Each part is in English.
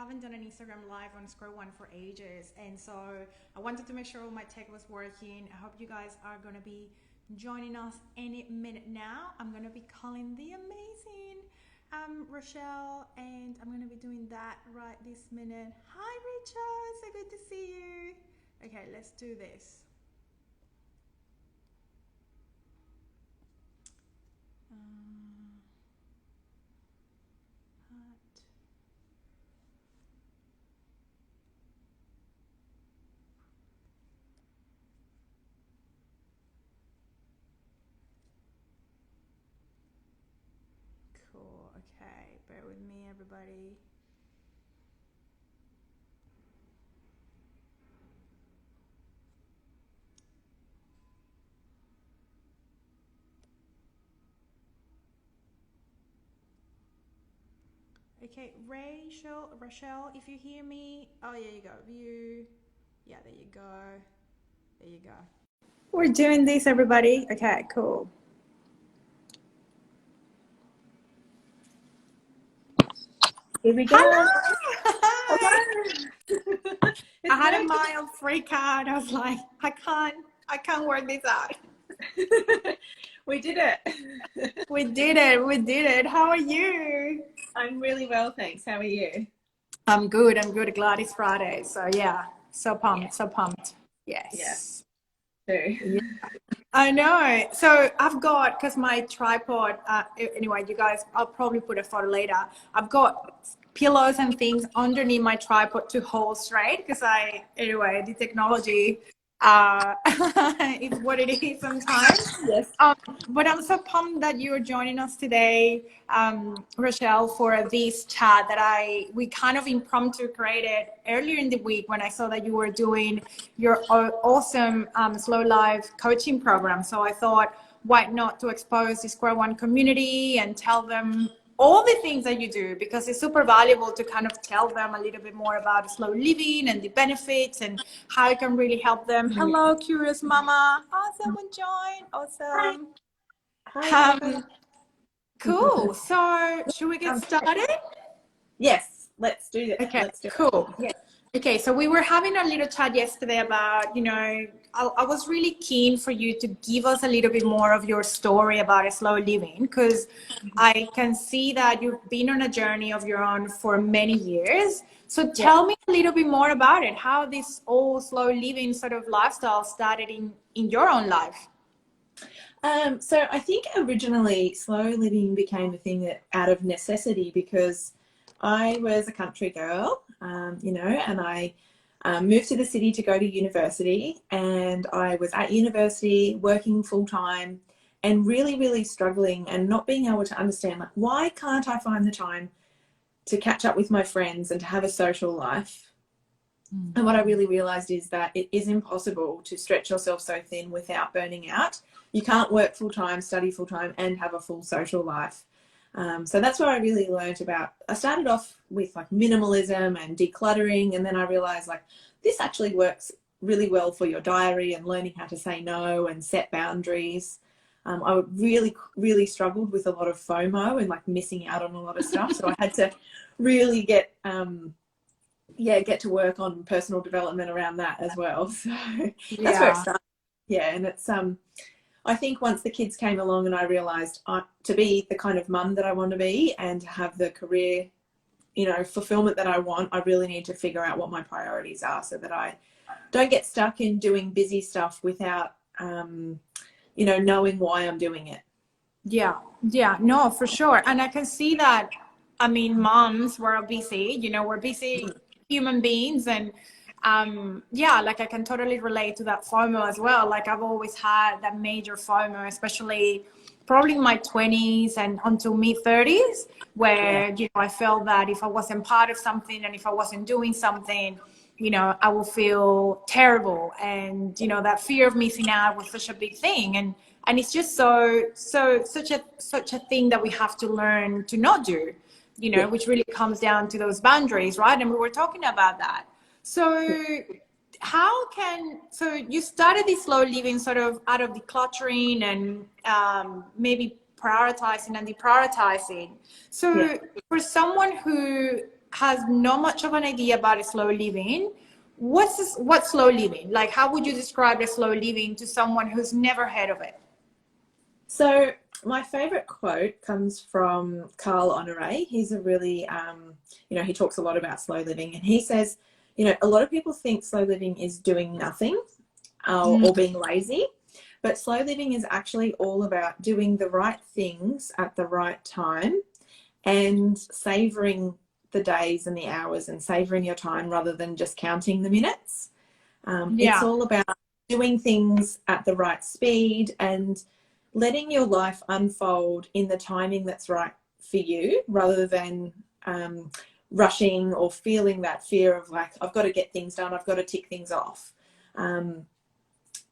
haven't done an Instagram live on Square One for ages, and so I wanted to make sure all my tech was working. I hope you guys are going to be joining us any minute now. I'm going to be calling the amazing Rochelle, and I'm going to be doing that right this minute. Hi, Rachel. So good to see you. Okay, let's do this. Cool. Okay, bear with me, everybody. Okay, Rochelle, if you hear me, oh, yeah, you go, view. Yeah, there you go. There you go. We're doing this, everybody. Okay, cool. Here we go. Hello. Hello. I had a mild freak out. I was like, I can't work this out. We did it. We did it. How are you? I'm really well, thanks. How are you? I'm good. Glad it's Friday. So yeah, so pumped. Yes. Yeah. Too. Yeah. I know. So I've got, because my tripod, anyway, you guys, I'll probably put a photo later. I've got pillows and things underneath my tripod to hold straight because the technology is what it is sometimes. Yes. But I'm so pumped that you're joining us today, Rochelle, for this chat that we kind of impromptu created earlier in the week when I saw that you were doing your awesome Slow Life coaching program. So I thought, why not to expose the Square One community and tell them all the things that you do, because it's super valuable to kind of tell them a little bit more about slow living and the benefits and how it can really help them. Hello, Curious Mama. Oh, someone joined. Awesome. Hi. Cool. So should we get started? Yes, let's do that. Okay, Let's do cool. it. Yeah. Okay, so we were having a little chat yesterday about, I was really keen for you to give us a little bit more of your story about slow living, because I can see that you've been on a journey of your own for many years. So tell me a little bit more about it, how this all slow living sort of lifestyle started in your own life. So I think originally slow living became a thing that out of necessity, because I was a country girl, and I moved to the city to go to university, and I was at university working full time and really, really struggling and not being able to understand, like, why can't I find the time to catch up with my friends and to have a social life? And what I really realized is that it is impossible to stretch yourself so thin without burning out. You can't work full time, study full time, and have a full social life. So that's what I really learned about. I started off with like minimalism and decluttering, and then I realized like this actually works really well for your diary and learning how to say no and set boundaries. I really, really struggled with a lot of FOMO and like missing out on a lot of stuff. So I had to really get to work on personal development around that as well. So that's where it started. Yeah, and it's I think once the kids came along and I realized to be the kind of mum that I want to be and to have the career, fulfillment that I want, I really need to figure out what my priorities are so that I don't get stuck in doing busy stuff without, knowing why I'm doing it. Yeah, no, for sure. And I can see that, moms, we're busy, we're busy human beings, and like I can totally relate to that FOMO as well. Like I've always had that major FOMO, especially probably in my 20s and until mid 30s, where I felt that if I wasn't part of something and if I wasn't doing something, I will feel terrible, and that fear of missing out was such a big thing, and it's just such a thing that we have to learn to not do, which really comes down to those boundaries, right? And we were talking about that. So so you started this slow living sort of out of decluttering and maybe prioritizing and deprioritizing. So for someone who has not much of an idea about slow living, what's slow living? Like, how would you describe a slow living to someone who's never heard of it? So my favorite quote comes from Carl Honore. He's a really, he talks a lot about slow living, and he says, a lot of people think slow living is doing nothing or being lazy, but slow living is actually all about doing the right things at the right time and savoring the days and the hours and savoring your time rather than just counting the minutes. It's all about doing things at the right speed and letting your life unfold in the timing that's right for you, rather than rushing or feeling that fear of like, I've got to get things done, I've got to tick things off.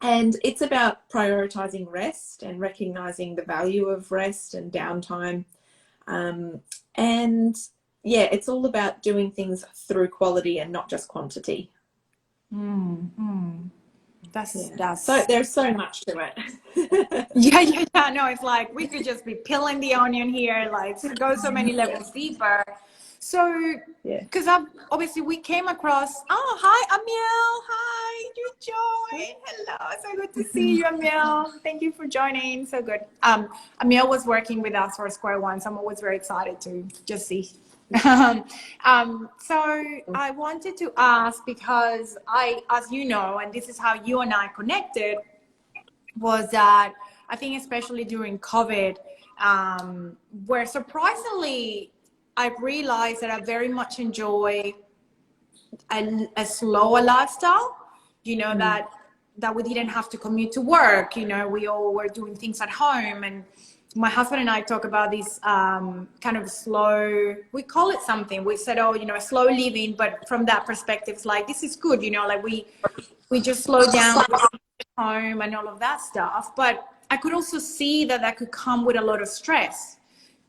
And it's about prioritizing rest and recognizing the value of rest and downtime. And yeah, it's all about doing things through quality and not just quantity. That's so there's so much to it. yeah. No, it's like we could just be peeling the onion here, like go so many levels deeper. So, because obviously we came across. Oh, hi, Amiel. Hi, you joined. Hello, so good to see you, Amiel. Thank you for joining. So good. Amiel was working with us for Square One, so I'm always very excited to just see. So I wanted to ask, because as you know, and this is how you and I connected, was that I think especially during COVID, where surprisingly I realized that I very much enjoy a slower lifestyle, that we didn't have to commute to work, we all were doing things at home. And my husband and I talk about this kind of slow, we call it something, we said, slow living, but from that perspective, it's like, this is good, like we just slow down home and all of that stuff. But I could also see that could come with a lot of stress,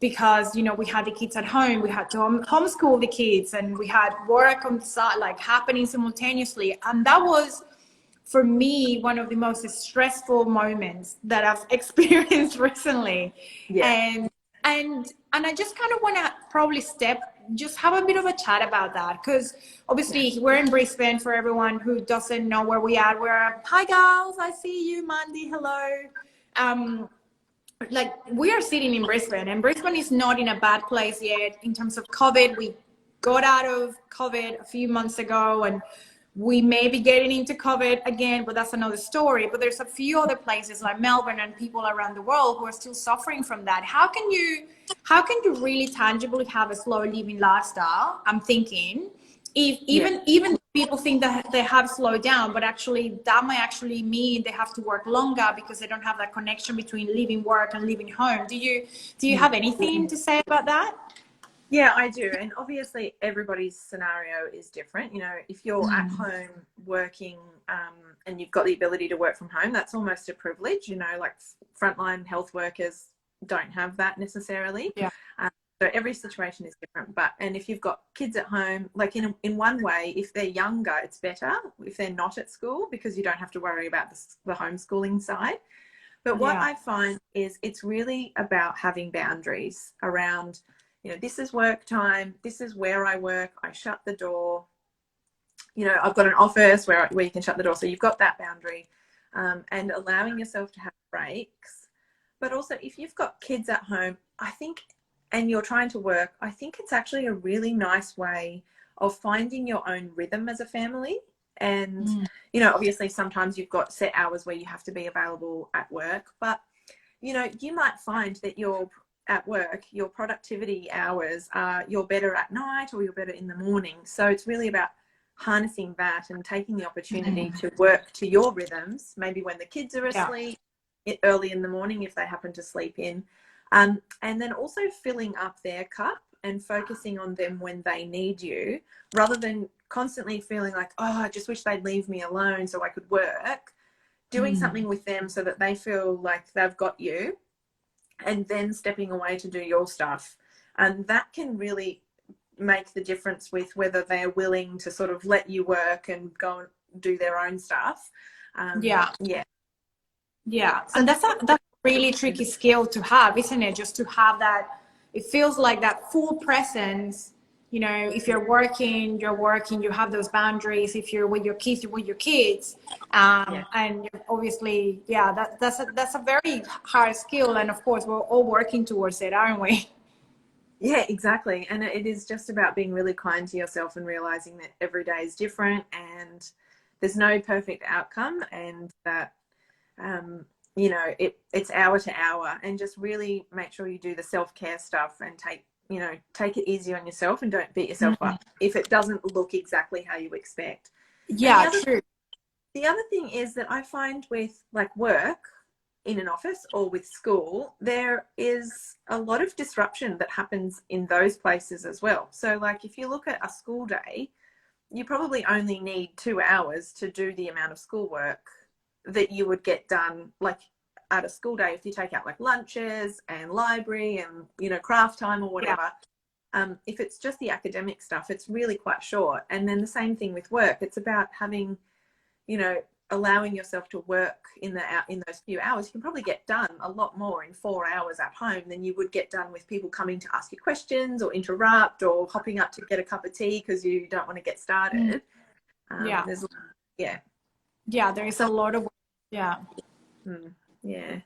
because we had the kids at home, we had to homeschool the kids, and we had work on the side, like happening simultaneously. And that was, for me, one of the most stressful moments that I've experienced recently. And I just kind of want to probably just have a bit of a chat about that, because obviously we're in Brisbane. For everyone who doesn't know where we are, hi girls, I see you, Mandy, hello. Like, we are sitting in Brisbane, and Brisbane is not in a bad place yet in terms of COVID. We got out of COVID a few months ago, and we may be getting into COVID again, but that's another story. But there's a few other places like Melbourne and people around the world who are still suffering from that. How can you really tangibly have a slow living lifestyle? I'm thinking, even people think that they have slowed down, but actually that might actually mean they have to work longer because they don't have that connection between living work and living home. Do you have anything to say about that? Yeah, I do. And obviously everybody's scenario is different. If you're at home working and you've got the ability to work from home, that's almost a privilege. Like frontline health workers don't have that necessarily. So every situation is different. And if you've got kids at home, like in one way, if they're younger, it's better if they're not at school, because you don't have to worry about the homeschooling side. But what I find is it's really about having boundaries around, this is work time, this is where I work, I shut the door. I've got an office where you can shut the door. So you've got that boundary, and allowing yourself to have breaks. But also, if you've got kids at home, I think, and you're trying to work, I think it's actually a really nice way of finding your own rhythm as a family. And, obviously sometimes you've got set hours where you have to be available at work, but, you might find that you're at work, your productivity hours you're better at night or you're better in the morning. So it's really about harnessing that and taking the opportunity to work to your rhythms, maybe when the kids are asleep, early in the morning if they happen to sleep in. And then also filling up their cup and focusing on them when they need you, rather than constantly feeling like, I just wish they'd leave me alone so I could work. Doing something with them so that they feel like they've got you, and then stepping away to do your stuff. And that can really make the difference with whether they're willing to sort of let you work and go and do their own stuff. And that's a really tricky skill to have, isn't it? Just to have that, it feels like that full presence you know, if you're working, you have those boundaries. If you're with your kids, you're with your kids. And obviously, yeah, that's a very hard skill. And of course, we're all working towards it, aren't we? Yeah, exactly. And it is just about being really kind to yourself and realizing that every day is different and there's no perfect outcome, and that, you know, it's hour to hour, and just really make sure you do the self-care stuff and take it easy on yourself and don't beat yourself up if it doesn't look exactly how you expect. Yeah, true. The other thing is that I find with like work in an office or with school, there is a lot of disruption that happens in those places as well. So like if you look at a school day, you probably only need 2 hours to do the amount of schoolwork that you would get done like at a school day if you take out like lunches and library and, you know, craft time or whatever. If it's just the academic stuff, it's really quite short. And then the same thing with work. It's about having, you know, allowing yourself to work in those few hours. You can probably get done a lot more in 4 hours at home than you would get done with people coming to ask you questions or interrupt or hopping up to get a cup of tea because you don't want to get started. Yeah. There is a lot of, yeah.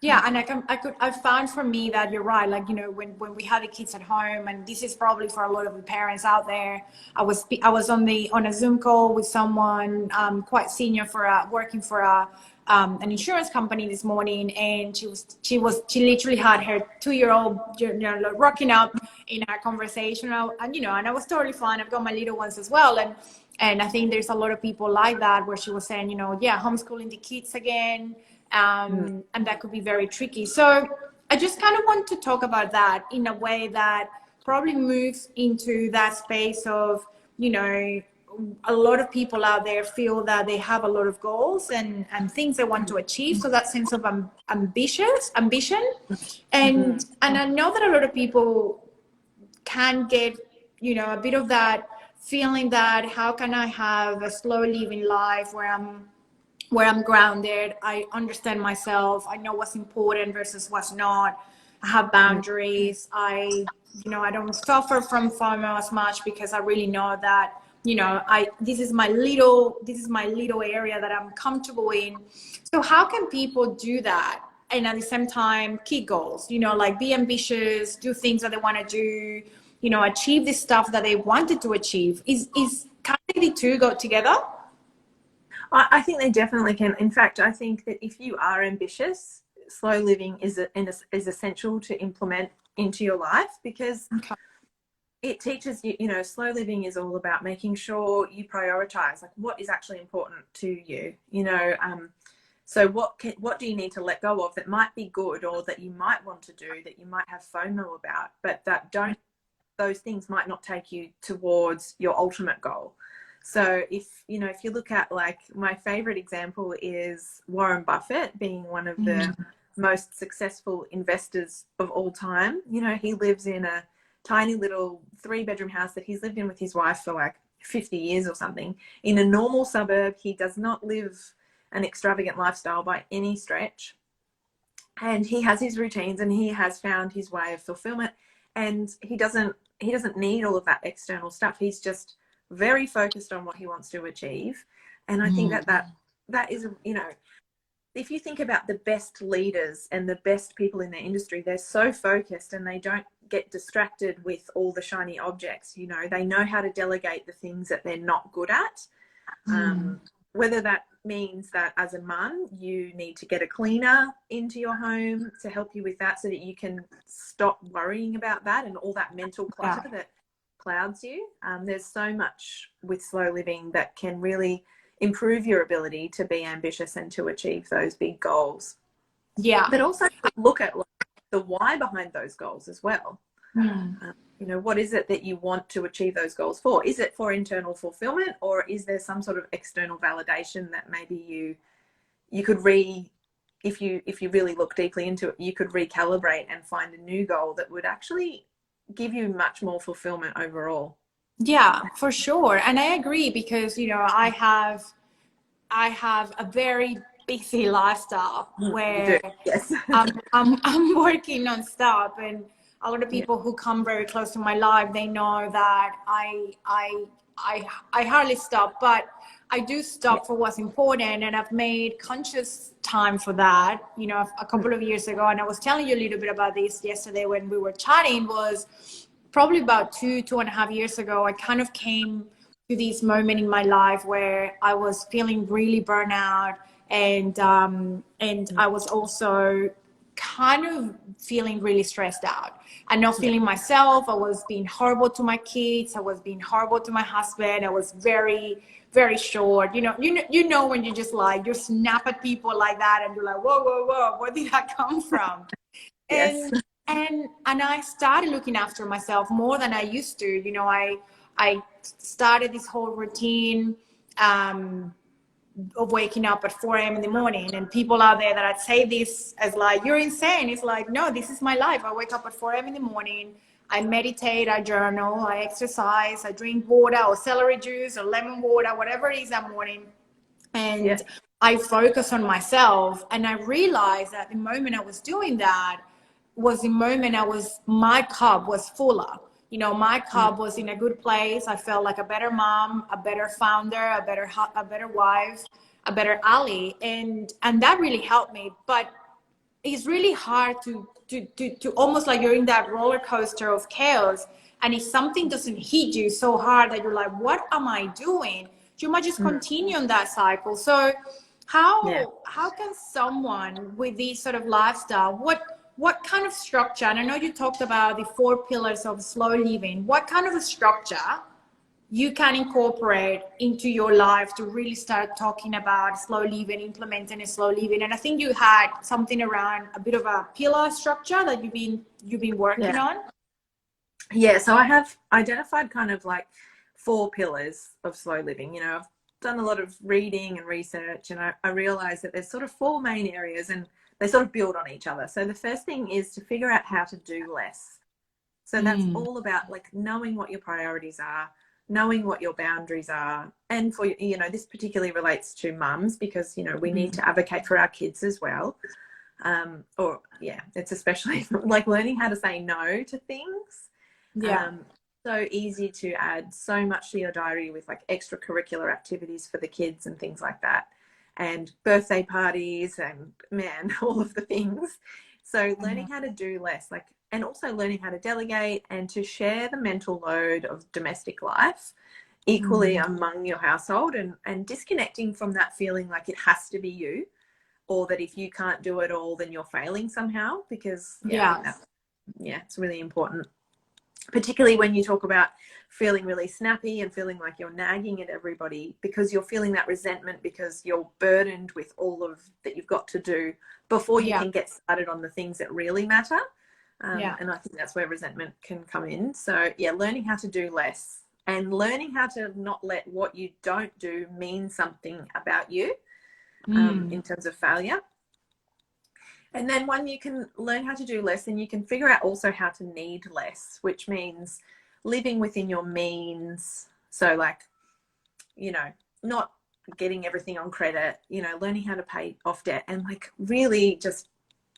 Yeah, and I found for me that you're right. Like, you know, when we had the kids at home, and this is probably for a lot of the parents out there. I was on a Zoom call with someone quite senior working for an insurance company this morning, and she literally had her 2-year-old, you know, like, rocking up in our conversation, and you know, and I was totally fine. I've got my little ones as well, and I think there's a lot of people like that, where she was saying, you know, yeah, homeschooling the kids again. And that could be very tricky. So I just kind of want to talk about that in a way that probably moves into that space of, you know, a lot of people out there feel that they have a lot of goals and things they want to achieve. So that sense of ambition. And I know that a lot of people can get, you know, a bit of that feeling that how can I have a slow living life where I'm grounded, I understand myself, I know what's important versus what's not, I have boundaries, I don't suffer from FOMO as much because I really know that, you know, this is my little area that I'm comfortable in. So how can people do that and at the same time keep goals, you know, like be ambitious, do things that they want to do, you know, achieve the stuff that they wanted to achieve? Can the two go together? I think they definitely can. In fact, I think that if you are ambitious, slow living is essential to implement into your life, because it teaches you, you know, slow living is all about making sure you prioritize, like what is actually important to you, you know. So what do you need to let go of that might be good or that you might want to do, that you might have FOMO about, but those things might not take you towards your ultimate goal. So if you look at, like, my favorite example is Warren Buffett being one of the most successful investors of all time. You know, he lives in a tiny little 3-bedroom house that he's lived in with his wife for like 50 years or something in a normal suburb. He does not live an extravagant lifestyle by any stretch. And he has his routines and he has found his way of fulfillment, and he doesn't need all of that external stuff. He's just very focused on what he wants to achieve. And I think that is, you know, if you think about the best leaders and the best people in their industry, they're so focused and they don't get distracted with all the shiny objects. You know, they know how to delegate the things that they're not good at. Whether that means that as a mum, you need to get a cleaner into your home to help you with that so that you can stop worrying about that and all that mental clutter that clouds you. There's so much with slow living that can really improve your ability to be ambitious and to achieve those big goals. Yeah. But also look at the why behind those goals as well. You know, what is it that you want to achieve those goals for? Is it for internal fulfillment, or is there some sort of external validation that maybe you could if you really look deeply into it, you could recalibrate and find a new goal that would actually give you much more fulfillment overall? Yeah, for sure. And I agree, because, you know, I have a very busy lifestyle where yes. I'm working nonstop, and a lot of people who come very close to my life, they know that I hardly stop, but I do stop for what's important, and I've made conscious time for that. You know, a couple of years ago, and I was telling you a little bit about this yesterday when we were chatting, was probably about 2.5 years ago, I kind of came to this moment in my life where I was feeling really burnout, and I was also kind of feeling really stressed out and not feeling myself. I was being horrible to my kids. I was being horrible to my husband. I was very, very short. You know when you just like, you snap at people like that and you're like, whoa, where did that come from? Yes. And I started looking after myself more than I used to. You know, I started this whole routine of waking up at 4 a.m. in the morning, and people out there that I'd say this as like, you're insane. It's like, no, this is my life. I wake up at 4 a.m. in the morning. I meditate, I journal, I exercise, I drink water or celery juice or lemon water, whatever it is that morning. And I focus on myself. And I realized that the moment I was doing that was the moment my cup was fuller. You know, my cup was in a good place. I felt like a better mom, a better founder, a better wife, a better ally, and that really helped me. But it's really hard to almost like you're in that roller coaster of chaos, and if something doesn't hit you so hard that you're like, what am I doing? You might just continue on that cycle. So how can someone with this sort of lifestyle, what kind of structure, and I know you talked about the 4 pillars of slow living, what kind of a structure you can incorporate into your life to really start talking about slow living, implementing a slow living? And I think you had something around a bit of a pillar structure that you've been working on. Yeah, so I have identified kind of like 4 pillars of slow living. You know, I've done a lot of reading and research, and I realized that there's sort of 4 main areas, and they sort of build on each other. So the first thing is to figure out how to do less. So that's all about like knowing what your priorities are, knowing what your boundaries are. And for, you know, this particularly relates to mums, because, you know, we need to advocate for our kids as well. It's especially like learning how to say no to things. So easy to add so much to your diary with like extracurricular activities for the kids and things like that, and birthday parties, and man, all of the things. So learning how to do less, like, and also learning how to delegate and to share the mental load of domestic life equally among your household, and disconnecting from that feeling like it has to be you, or that if you can't do it all, then you're failing somehow, because it's really important. Particularly when you talk about feeling really snappy and feeling like you're nagging at everybody because you're feeling that resentment because you're burdened with all of that you've got to do before you can get started on the things that really matter. And I think that's where resentment can come in. So learning how to do less, and learning how to not let what you don't do mean something about you in terms of failure. And then when you can learn how to do less, then you can figure out also how to need less, which means living within your means. So like, you know, not getting everything on credit, you know, learning how to pay off debt, and like really just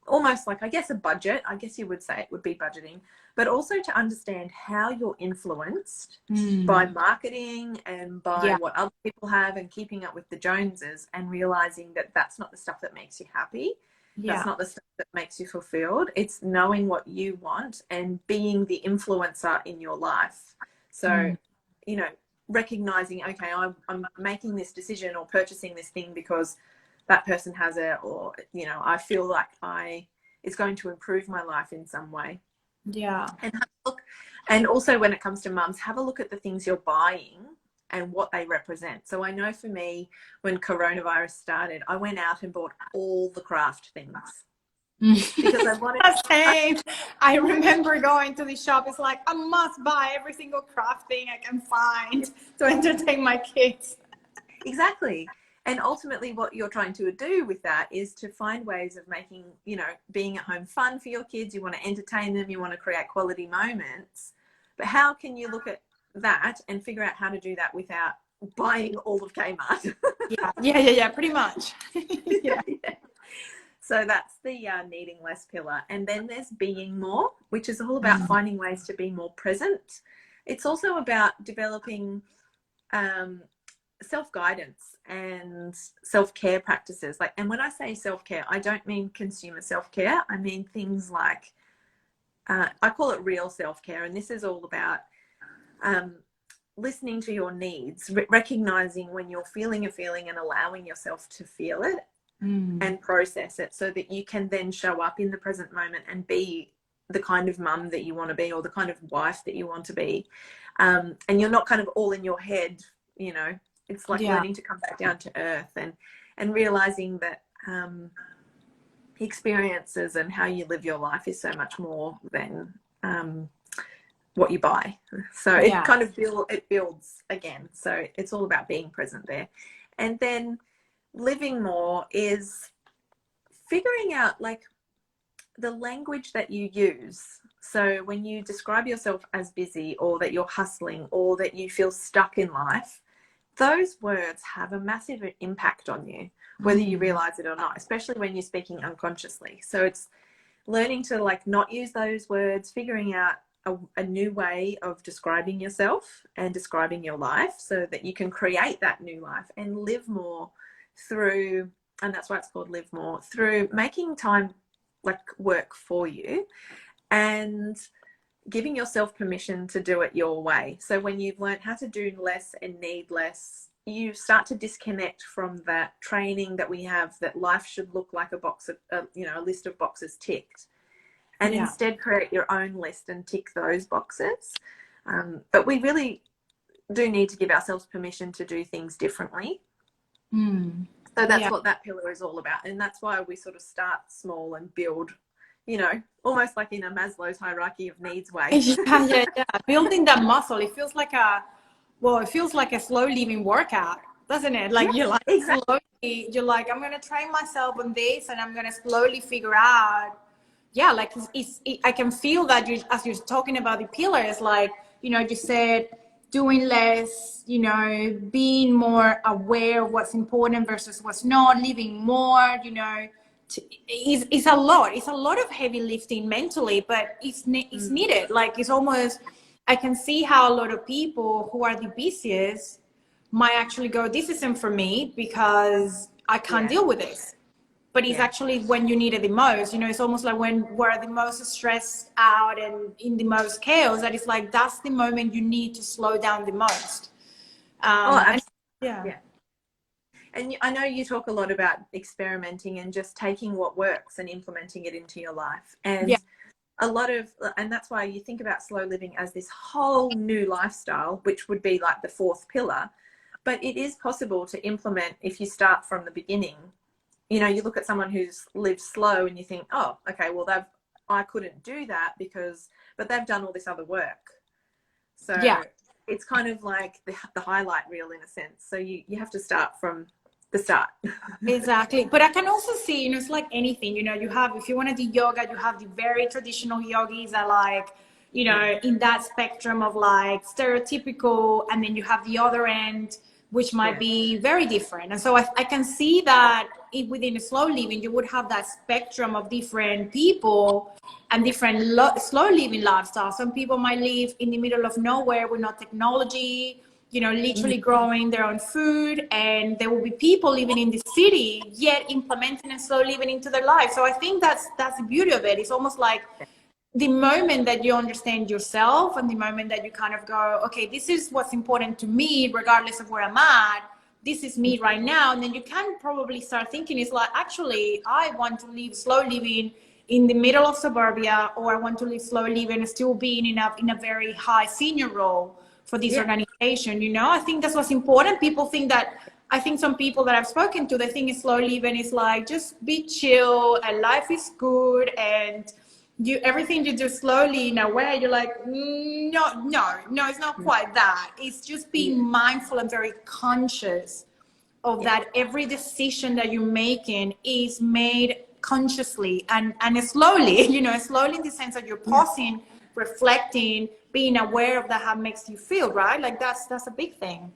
almost like, I guess, a budget. I guess you would say it would be budgeting, but also to understand how you're influenced by marketing and by what other people have, and keeping up with the Joneses, and realizing that that's not the stuff that makes you happy. That's not the stuff that makes you fulfilled. It's knowing what you want and being the influencer in your life. So, you know, recognizing, okay, I'm making this decision or purchasing this thing because that person has it, or, you know, I feel like it's going to improve my life in some way. And have a look. And also when it comes to mums, have a look at the things you're buying and what they represent. So I know for me, when coronavirus started, I went out and bought all the craft things because I wanted same. I remember going to the shop. It's like, I must buy every single craft thing I can find to entertain my kids. Exactly. And ultimately what you're trying to do with that is to find ways of making, you know, being at home fun for your kids. You want to entertain them, you want to create quality moments, but how can you look at that and figure out how to do that without buying all of Kmart? Yeah, pretty much. So that's the needing less pillar. And then there's being more, which is all about finding ways to be more present. It's also about developing self-guidance and self-care practices. Like, and when I say self-care, I don't mean consumer self-care. I mean things like, I call it real self-care. And this is all about listening to your needs, recognizing when you're feeling a feeling and allowing yourself to feel it and process it, so that you can then show up in the present moment and be the kind of mum that you want to be, or the kind of wife that you want to be. And you're not kind of all in your head, you know. It's like learning to come back down to earth and realizing that experiences and how you live your life is so much more than what you buy. So it kind of builds again. So it's all about being present there. And then living more is figuring out like the language that you use. So when you describe yourself as busy, or that you're hustling, or that you feel stuck in life, those words have a massive impact on you, whether you realize it or not, especially when you're speaking unconsciously. So it's learning to like not use those words, figuring out a new way of describing yourself and describing your life, so that you can create that new life and live more through, and that's why it's called Live More, through making time like work for you and giving yourself permission to do it your way. So when you've learned how to do less and need less, you start to disconnect from that training that we have, that life should look like a box of, a list of boxes ticked, and instead create your own list and tick those boxes. But we really do need to give ourselves permission to do things differently. So that's what that pillar is all about. And that's why we sort of start small and build, you know, almost like in a Maslow's hierarchy of needs way. Building that muscle. It feels like a slow living workout, doesn't it? Like you're like slowly, you're like, I'm going to train myself on this, and I'm going to slowly figure out. Yeah, like I can feel that as you're talking about the pillars, like, you know, you said doing less, you know, being more aware of what's important versus what's not, living more, you know, it's a lot. It's a lot of heavy lifting mentally, but it's needed. Like it's almost, I can see how a lot of people who are the busiest might actually go, this isn't for me because I can't deal with this. But it's actually when you need it the most, you know, it's almost like when we're the most stressed out and in the most chaos, that it's like, that's the moment you need to slow down the most. And I know you talk a lot about experimenting and just taking what works and implementing it into your life. And and that's why you think about slow living as this whole new lifestyle, which would be like the fourth pillar. But it is possible to implement if you start from the beginning. You know, you look at someone who's lived slow and you think, oh, okay, well, I couldn't do that but they've done all this other work. So it's kind of like the highlight reel in a sense. So you have to start from the start. Exactly. But I can also see, you know, it's like anything, you know, you have, if you want to do yoga, you have the very traditional yogis that like, you know, in that spectrum of like stereotypical, and then you have the other end, which might be very different. And so I can see that within a slow living, you would have that spectrum of different people and different slow living lifestyles. Some people might live in the middle of nowhere with no technology, you know, literally growing their own food. And there will be people living in the city, yet implementing and slow living into their life. So I think that's the beauty of it. It's almost like the moment that you understand yourself and the moment that you kind of go, okay, this is what's important to me, regardless of where I'm at. This is me right now. And then you can probably start thinking, it's like, actually, I want to live slow living in the middle of suburbia, or I want to live slow living and still being in a very high senior role for this organization. You know, I think that's what's important. I think some people that I've spoken to, they think slow living is like, just be chill and life is good and everything you do slowly in a way, you're like, no, it's not quite that. It's just being mindful and very conscious of that every decision that you're making is made consciously and slowly, you know, slowly in the sense that you're pausing, reflecting, being aware of that, how it makes you feel, right? Like that's a big thing.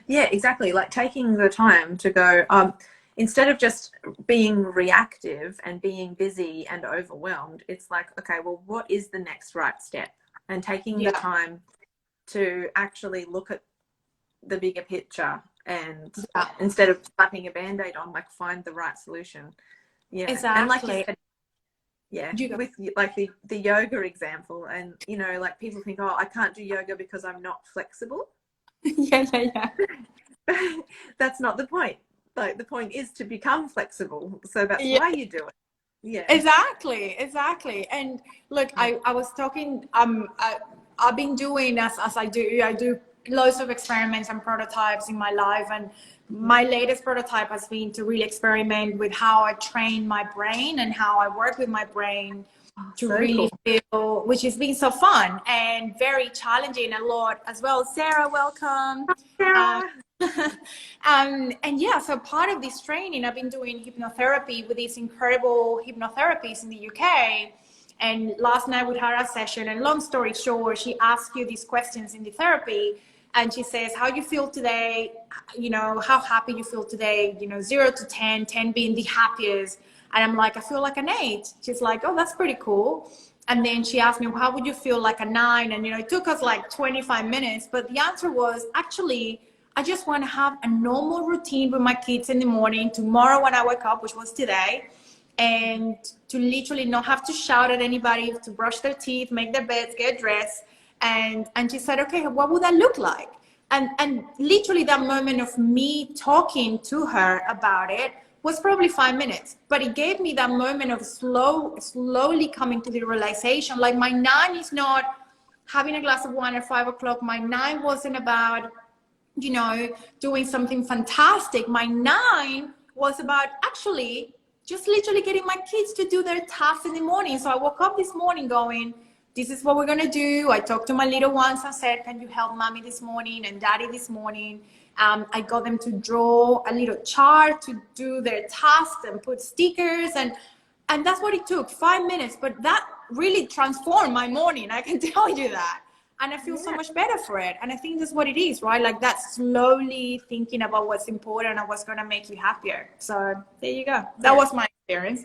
Yeah, exactly. Like taking the time to go, instead of just being reactive and being busy and overwhelmed, it's like, okay, well, what is the next right step? And taking the time to actually look at the bigger picture and instead of slapping a band-aid on, like, find the right solution. Exactly. And like you said, with like the yoga example, and like people think, oh, I can't do yoga because I'm not flexible. yeah. That's not the point. Like, the point is to become flexible, so that's why you do it. Exactly. And look, I was talking, I've been doing, as I do loads of experiments and prototypes in my life, and my latest prototype has been to really experiment with how I train my brain and how I work with my brain to really feel, which has been so fun and very challenging a lot as well. Sarah, welcome. Sarah. And yeah, so part of this training, I've been doing hypnotherapy with these incredible hypnotherapists in the UK. And last night we had a session, and long story short, she asks you these questions in the therapy, and she says, how you feel today, how happy you feel today, 0 to 10, 10 being the happiest. And I'm like, I feel like an 8. She's like, oh, that's pretty cool. And then she asked me, how would you feel like a 9? And, it took us like 25 minutes, but the answer was, actually, I just want to have a normal routine with my kids in the morning, tomorrow when I wake up, which was today, and to literally not have to shout at anybody, to brush their teeth, make their beds, get dressed. And she said, okay, what would that look like? And literally that moment of me talking to her about it was probably 5 minutes, but it gave me that moment of slowly coming to the realization, like, my 9 is not having a glass of wine at 5 o'clock. My 9 wasn't about, doing something fantastic. My 9 was about actually just literally getting my kids to do their tasks in the morning. So I woke up this morning going, this is what we're going to do. I talked to my little ones and said, can you help mommy this morning and daddy this morning? I got them to draw a little chart to do their tasks and put stickers. And that's what it took, 5 minutes. But that really transformed my morning. I can tell you that. And I feel so much better for it. And I think that's what it is, right? Like, that slowly thinking about what's important and what's going to make you happier. So there you go. That was my experience.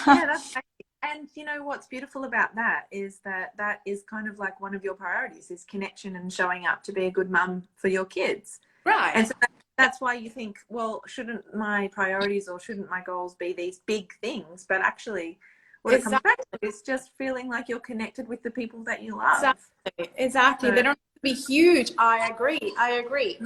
That's great. And what's beautiful about that is that is kind of like one of your priorities, is connection and showing up to be a good mum for your kids. Right. And so that's why you think, well, shouldn't my priorities or shouldn't my goals be these big things? But actually, what it comes back to is just feeling like you're connected with the people that you love. Exactly. They don't have to be huge. I agree.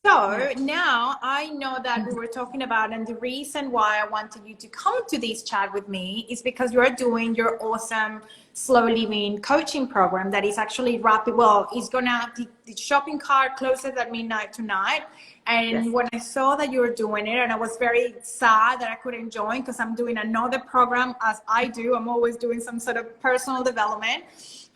So now I know that we were talking about, and the reason why I wanted you to come to this chat with me is because you're doing your awesome slow living coaching program that is actually rapid. Well, it's gonna, the shopping cart closes at midnight tonight. And when I saw that you were doing it, and I was very sad that I couldn't join, because I'm doing another program, as I do. I'm always doing some sort of personal development.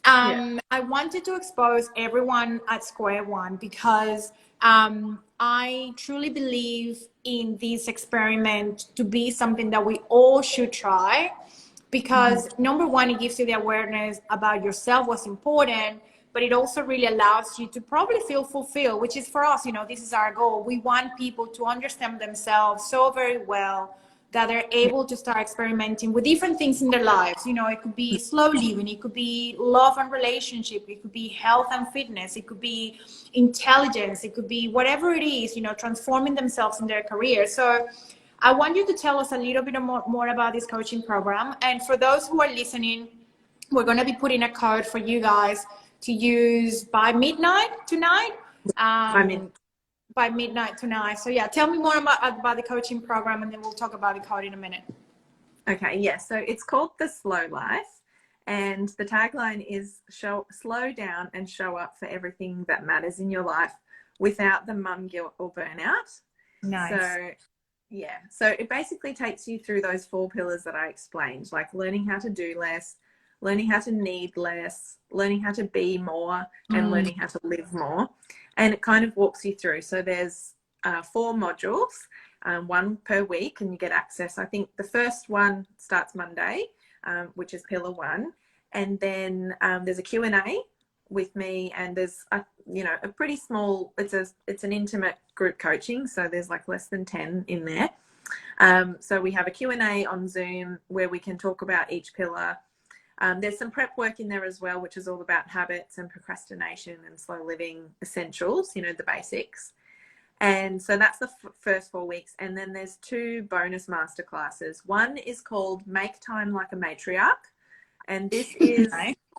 I wanted to expose everyone at square one, because I truly believe in this experiment to be something that we all should try, because number one, it gives you the awareness about yourself, what's important, but it also really allows you to probably feel fulfilled, which is for us, this is our goal. We want people to understand themselves so very well that they're able to start experimenting with different things in their lives. It could be slow living, it could be love and relationship, it could be health and fitness, it could be intelligence, it could be whatever it is, transforming themselves in their career. So I want you to tell us a little bit more about this coaching program. And for those who are listening, we're going to be putting a code for you guys to use by midnight tonight. By midnight tonight. So yeah, tell me more about the coaching program, and then we'll talk about the code in a minute. Okay, yes. So it's called The Slow Life, and the tagline is slow down and show up for everything that matters in your life without the mum guilt or burnout. Nice. So it basically takes you through those 4 pillars that I explained, like learning how to do less, learning how to need less, learning how to be more, and learning how to live more. And it kind of walks you through. So there's 4 modules, 1 per week, and you get access. I think the first one starts Monday, which is pillar 1. And then there's a Q&A with me, and there's a pretty small, it's an intimate group coaching. So there's like less than 10 in there. So we have a Q&A on Zoom where we can talk about each pillar. There's some prep work in there as well, which is all about habits and procrastination and slow living essentials, you know, the basics. And so that's the first 4 weeks. And then there's 2 bonus masterclasses. One is called Make Time Like a Matriarch. And this is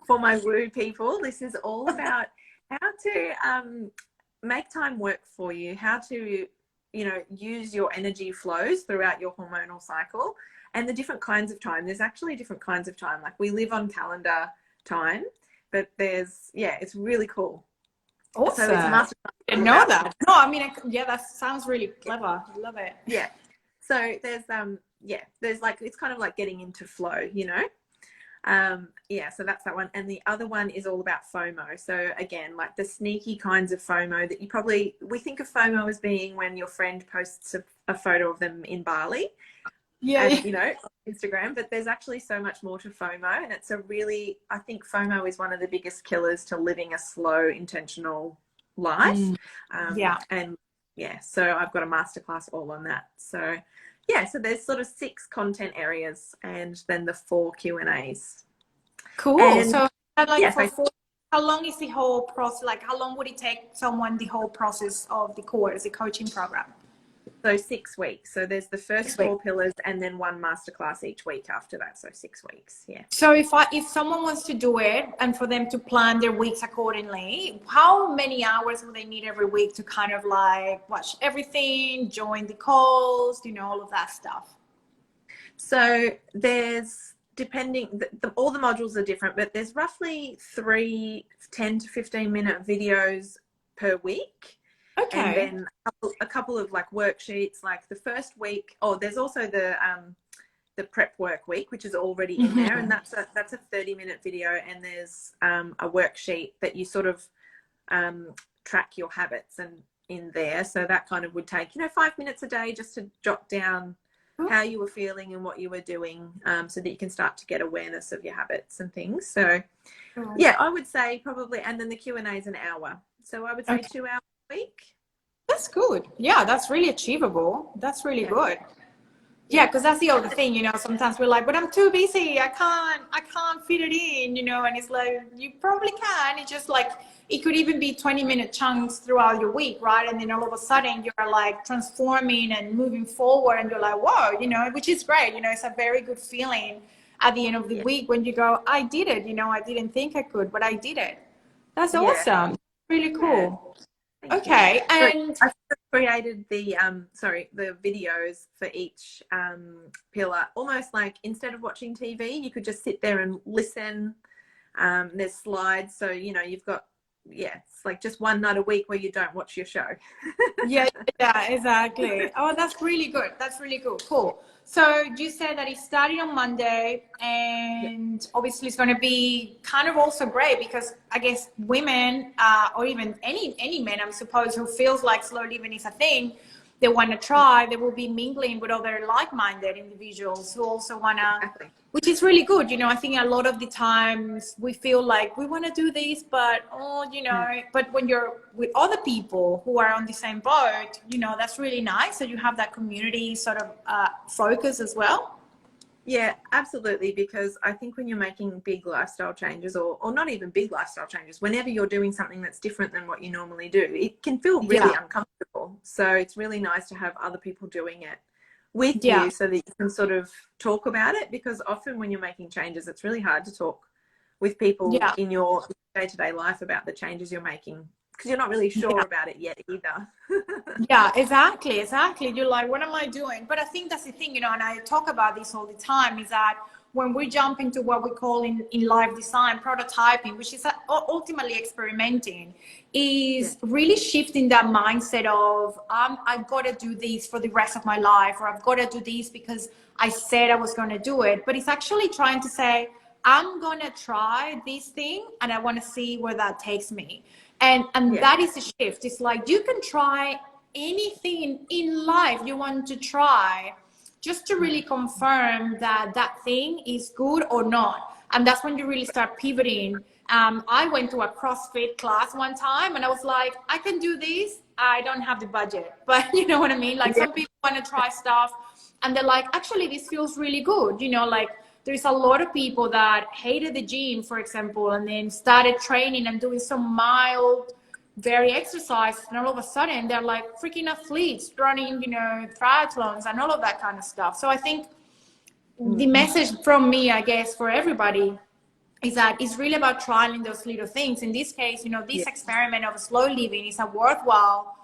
for my woo people. This is all about how to make time work for you, how to, you know, use your energy flows throughout your hormonal cycle and the different kinds of time. There's actually different kinds of time. Like we live on calendar time, but there's, yeah, it's really cool. Awesome. So it's a master. I didn't know that. No, I mean, yeah, that sounds really clever. I love it. Yeah. So there's, there's like, it's kind of like getting into flow, you know? Yeah, so that's that one. And the other one is all about FOMO. So again, like the sneaky kinds of FOMO that you probably, we think of FOMO as being when your friend posts a photo of them in Bali. Yeah. And, you know, on Instagram, but there's actually so much more to FOMO. And it's a really, I think FOMO is one of the biggest killers to living a slow, intentional life. Yeah. And yeah, so I've got a masterclass all on that. So yeah, so there's sort of 6 content areas and then the 4 Q&As. Cool. And, so like yeah, how long is the whole process? Like how long would it take someone the whole process of the course, the coaching program? So 6 weeks. So there's the first 4 pillars and then 1 masterclass each week after that. So 6 weeks. Yeah. So if someone wants to do it and for them to plan their weeks accordingly, how many hours will they need every week to kind of like watch everything, join the calls, you know, all of that stuff? So there's, depending, all the modules are different, but there's roughly 3 10 to 15 minute videos per week. Okay. And then a couple of like worksheets, like the first week. Oh, there's also the prep work week, which is already in there, and that's a 30-minute video. And there's a worksheet that you sort of track your habits and in there. So that kind of would take, you know, 5 minutes a day just to jot down how you were feeling and what you were doing, so that you can start to get awareness of your habits and things. So yeah, I would say probably, and then the Q&A is an hour. So I would say 2 hours a week. That's good. Yeah, that's really achievable. That's really good. Yeah, because that's the other thing, you know, sometimes we're like, but I'm too busy. I can't fit it in, you know, and it's like, you probably can. It's just like, it could even be 20-minute chunks throughout your week, right? And then all of a sudden you're like transforming and moving forward and you're like, whoa, you know, which is great. You know, it's a very good feeling at the end of the week when you go, I did it. You know, I didn't think I could, but I did it. That's awesome. Really cool. Okay, and I created the the videos for each pillar, almost like instead of watching TV, you could just sit there and listen. There's slides, so you know you've got it's like just one night a week where you don't watch your show. yeah, exactly. Oh, that's really good. That's really cool. Cool. So you said that it started on Monday, and obviously it's going to be kind of also great because I guess women, or even any men, I suppose, who feels like slow living is a thing, they want to try, they will be mingling with other like-minded individuals who also want to, which is really good. You know, I think a lot of the times we feel like we want to do this, but, you know, but when you're with other people who are on the same boat, you know, that's really nice. So you have that community sort of focus as well. Yeah, absolutely. Because I think when you're making big lifestyle changes or not even big lifestyle changes, whenever you're doing something that's different than what you normally do, it can feel really uncomfortable. So it's really nice to have other people doing it with you so that you can sort of talk about it, because often when you're making changes, it's really hard to talk with people in your day-to-day life about the changes you're making, because you're not really sure about it yet either. Yeah, exactly. You're like, what am I doing? But I think that's the thing, you know, and I talk about this all the time, is that when we jump into what we call in life design, prototyping, which is ultimately experimenting, is really shifting that mindset of, I've got to do this for the rest of my life, or I've got to do this because I said I was going to do it. But it's actually trying to say, I'm going to try this thing and I want to see where that takes me. And that is a shift. It's like you can try anything in life you want to try, just to really confirm that that thing is good or not. And that's when you really start pivoting I went to a CrossFit class one time and I was like, I can do this. I don't have the budget, but you know what I mean? Like some people want to try stuff and they're like, actually, this feels really good. You know, like there's a lot of people that hated the gym, for example, and then started training and doing some mild, very exercise. And all of a sudden they're like freaking athletes running, you know, triathlons and all of that kind of stuff. So I think the message from me, I guess, for everybody is that it's really about trying those little things. In this case, you know, this experiment of slow living is a worthwhile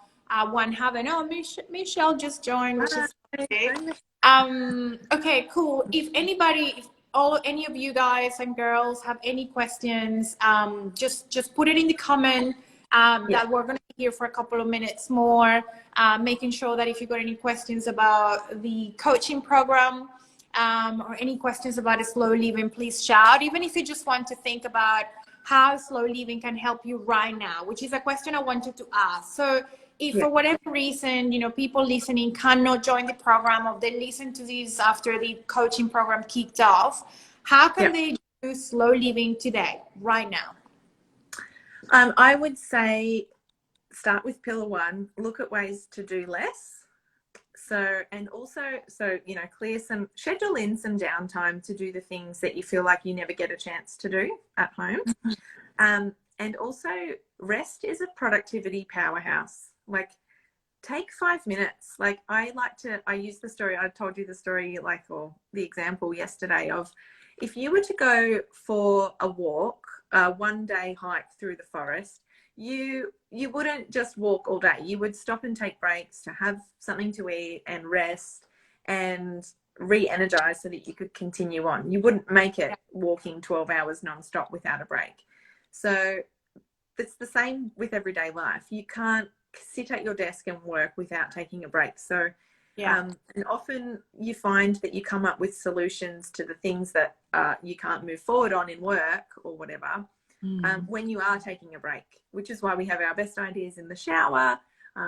one having. Oh, Michelle just joined, which is okay. Okay, cool. If anybody, if any of you guys and girls have any questions, just put it in the comment. That we're going to be here for a couple of minutes more, making sure that if you got any questions about the coaching program, or any questions about slow living, please shout. Even if you just want to think about how slow living can help you right now, which is a question I wanted to ask. So if for whatever reason, you know, people listening cannot join the program, or they listen to this after the coaching program kicked off, how can they do slow living today, right now? I would say start with pillar one, look at ways to do less. So, and also, you know, schedule in some downtime to do the things that you feel like you never get a chance to do at home. And also rest is a productivity powerhouse. Like take 5 minutes. Like I use the story, I told you the story, like, or the example yesterday of if you were to go for a walk, a 1-day hike through the forest, you wouldn't just walk all day. You would stop and take breaks to have something to eat and rest and re-energize so that you could continue on. You wouldn't make it walking 12 hours nonstop without a break. So it's the same with everyday life. You can't sit at your desk and work without taking a break. So and often you find that you come up with solutions to the things that you can't move forward on in work or whatever. When you are taking a break, which is why we have our best ideas in the shower.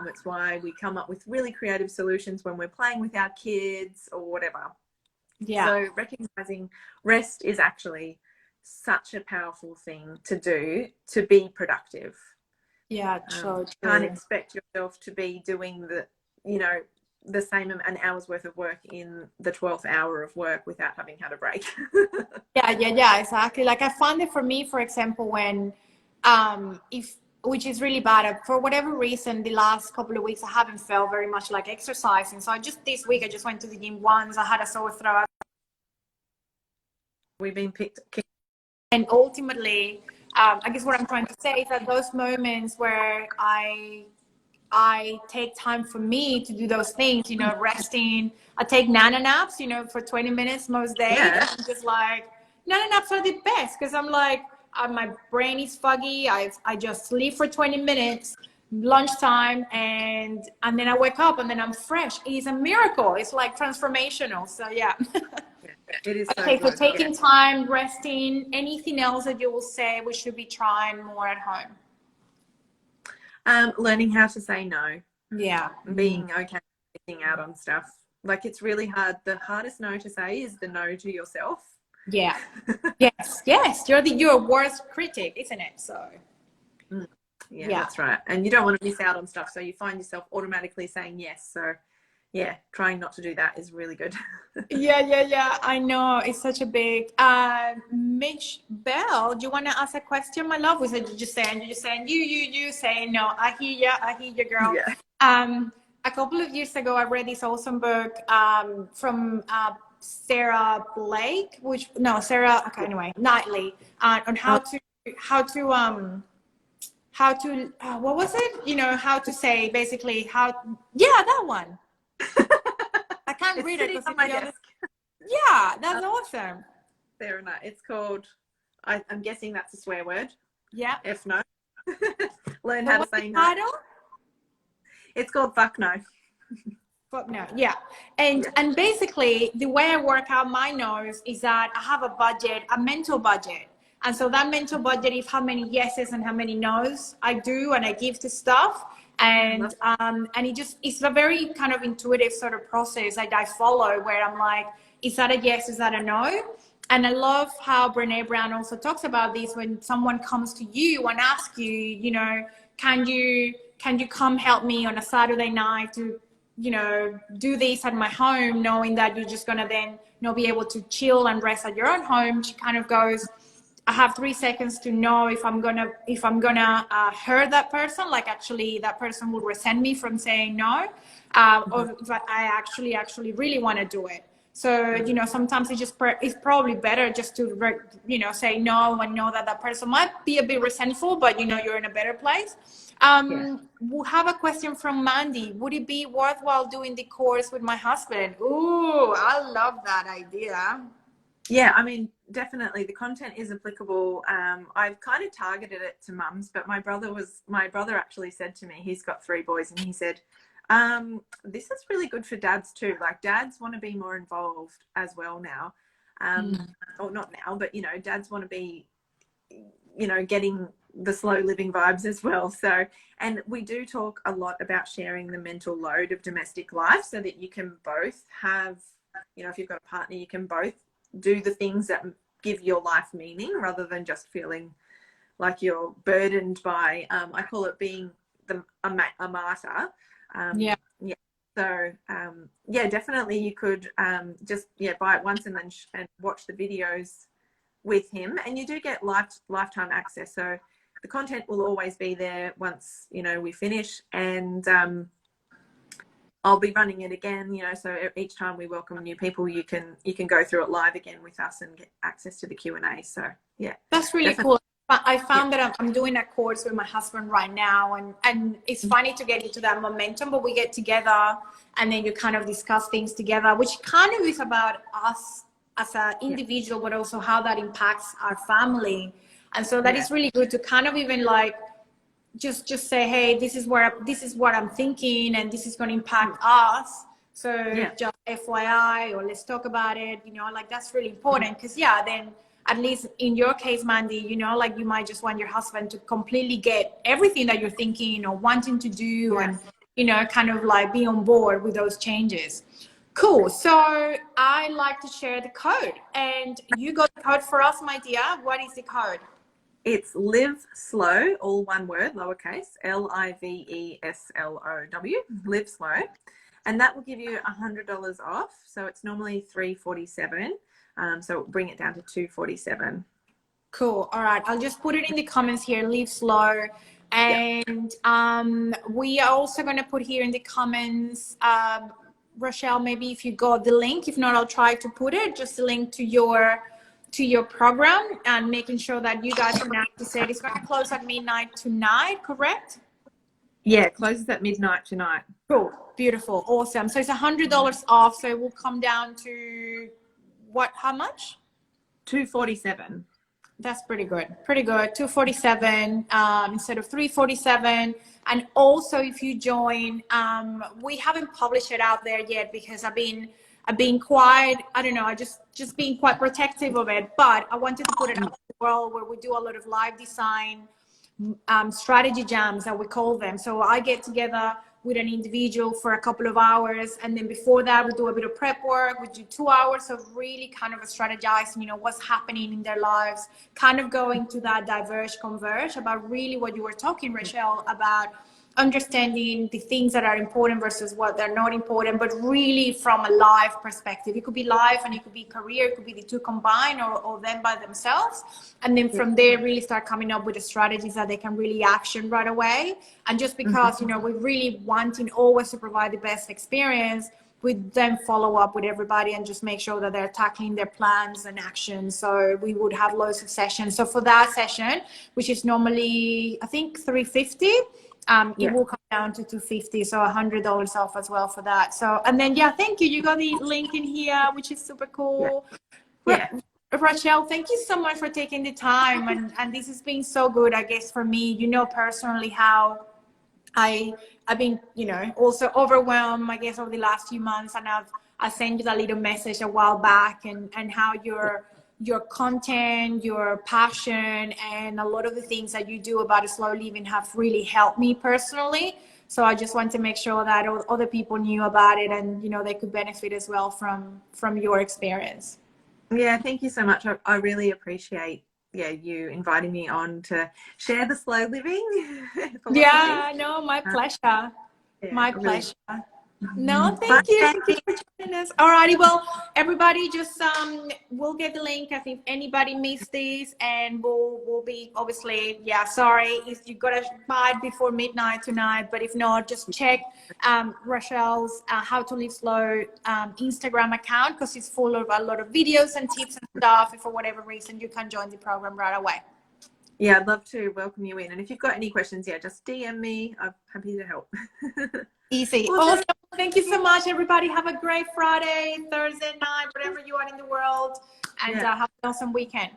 It's why we come up with really creative solutions when we're playing with our kids or whatever. So recognizing rest is actually such a powerful thing to do to be productive. True. Can't expect yourself to be doing the same an hour's worth of work in the 12th hour of work without having had a break. Yeah, exactly. Like I found it for me, for example, when which is really bad, for whatever reason the last couple of weeks I haven't felt very much like exercising. So this week I just went to the gym once. I had a sore throat. We've been picked. And ultimately, I guess what I'm trying to say is that those moments where I take time for me to do those things, you know, resting. I take nana naps, you know, for 20 minutes most days. I'm just like, nana naps are the best because I'm like, my brain is foggy. I just sleep for 20 minutes, lunchtime, and then I wake up and then I'm fresh. It is a miracle. It's like transformational. So it is. Okay, so taking time, resting, anything else that you will say we should be trying more at home? Learning how to say no. Being okay with missing out on stuff. Like it's really hard. The hardest no to say is the no to yourself. Yes. You're your worst critic, isn't it? So that's right. And you don't want to miss out on stuff, so you find yourself automatically saying yes. So trying not to do that is really good. I know, it's such a big Mitch Bell, do you want to ask a question, my love? Was it you saying you saying no? I hear you, girl. A couple of years ago I read this awesome book from Sarah Blake, Knightley, on how to what was it? You know, how to say basically that one. I can't read it because on my desk. That's awesome. Fair enough. It's called, I'm guessing that's a swear word. If no. Learn how to say no. Title? It's called Fuck No. Fuck No. And basically the way I work out my no's is that I have a mental budget. And so that mental budget is how many yeses and how many no's I do and I give to stuff. And it's a very kind of intuitive sort of process that I follow where I'm like, is that a yes, is that a no? and I love how Brene Brown also talks about this when someone comes to you and asks you, you know, can you come help me on a Saturday night to, you know, do this at my home, knowing that you're just gonna then not be able to chill and rest at your own home. She kind of goes, I have 3 seconds to know if I'm gonna hurt that person, like actually that person will resent me from saying no, or if I actually really want to do it. So, you know, sometimes it's probably better just to, you know, say no and know that that person might be a bit resentful, but you know, you're in a better place. We have a question from Mandy. Would it be worthwhile doing the course with my husband? Ooh, I love that idea. Yeah, I mean, definitely the content is applicable. I've kind of targeted it to mums, but my brother actually said to me, he's got 3 boys, and he said, this is really good for dads too. Like, dads want to be more involved as well now. Or not now, but, you know, dads want to be, you know, getting the slow living vibes as well. So, and we do talk a lot about sharing the mental load of domestic life so that you can both have, you know, if you've got a partner, you can both do the things that give your life meaning rather than just feeling like you're burdened by, I call it being a martyr. Yeah. So, yeah, definitely you could just, buy it once and then and watch the videos with him, and you do get lifetime access. So the content will always be there once, you know, we finish, and I'll be running it again, you know, so each time we welcome new people, you can go through it live again with us and get access to the Q&A. So, yeah. That's really cool. I found that I'm doing a course with my husband right now, and it's funny to get into that momentum, but we get together and then you kind of discuss things together, which kind of is about us as an individual, but also how that impacts our family. And so that is really good to kind of even like, just say, hey, this is what I'm thinking, and this is going to impact us. So just FYI, or let's talk about it, you know, like that's really important. Because then at least in your case, Mandy, you know, like you might just want your husband to completely get everything that you're thinking or wanting to do, and, you know, kind of like be on board with those changes. Cool. So I like to share the code, and you got the code for us, my dear. What is the code? It's live slow, all one word, lowercase, LIVESLOW, live slow. And that will give you $100 off. So it's normally $347. So it'll bring it down to $247. Cool. All right. I'll just put it in the comments here, live slow. And we are also going to put here in the comments, Rachelle, maybe if you got the link, if not, I'll try to put it, just a link to your program, and making sure that you guys can access it. It's going to close at midnight tonight, correct? Yeah, it closes at midnight tonight. Cool. Beautiful. Awesome. So it's $100 off. So it will come down to how much? $247. That's pretty good. Pretty good. $247 instead of $347. And also, if you join, we haven't published it out there yet because I've been quite, I don't know, I just being quite protective of it. But I wanted to put it out in the world where we do a lot of live design strategy jams, that we call them. So I get together with an individual for a couple of hours, and then before that we do a bit of prep work. We do 2 hours of really kind of strategizing, you know, what's happening in their lives, kind of going to that diverge converge about really what you were talking, Rachelle, about understanding the things that are important versus what they're not important, but really from a life perspective. It could be life and it could be career, it could be the two combined, or them by themselves. And then from there, really start coming up with the strategies that they can really action right away. And just because, you know, we're really wanting always to provide the best experience, we then follow up with everybody and just make sure that they're tackling their plans and actions. So we would have loads of sessions. So for that session, which is normally, I think, $350, it will come down to $250, so $100 off as well for that. So, and then thank you. You got the link in here, which is super cool. Rachelle, thank you so much for taking the time, and this has been so good, I guess, for me. You know, personally, how I've been, you know, also overwhelmed, I guess, over the last few months, and I sent you that little message a while back, and how your content, your passion, and a lot of the things that you do about slow living have really helped me personally. So I just want to make sure that other people knew about it, and, you know, they could benefit as well from your experience. Yeah, thank you so much. I really appreciate you inviting me on to share the slow living philosophy. Yeah, no, my pleasure. Yeah, My I really. pleasure. No, Bye. thank you. Thank you for joining us. Alrighty, well, everybody, just we'll get the link. I think anybody missed this, and we'll be obviously, yeah. Sorry if you gotta buy it before midnight tonight, but if not, just check Rachelle's How to Live Slow Instagram account, because it's full of a lot of videos and tips and stuff. If for whatever reason you can join the program right away. Yeah, I'd love to welcome you in. And if you've got any questions, yeah, just DM me. I'm happy to help. Easy. Awesome. Awesome. Thank you so much, everybody. Have a great Friday, Thursday night, whatever you are in the world. And have an awesome weekend.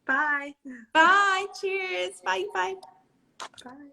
Bye. Bye. Cheers. Bye. Bye. Bye.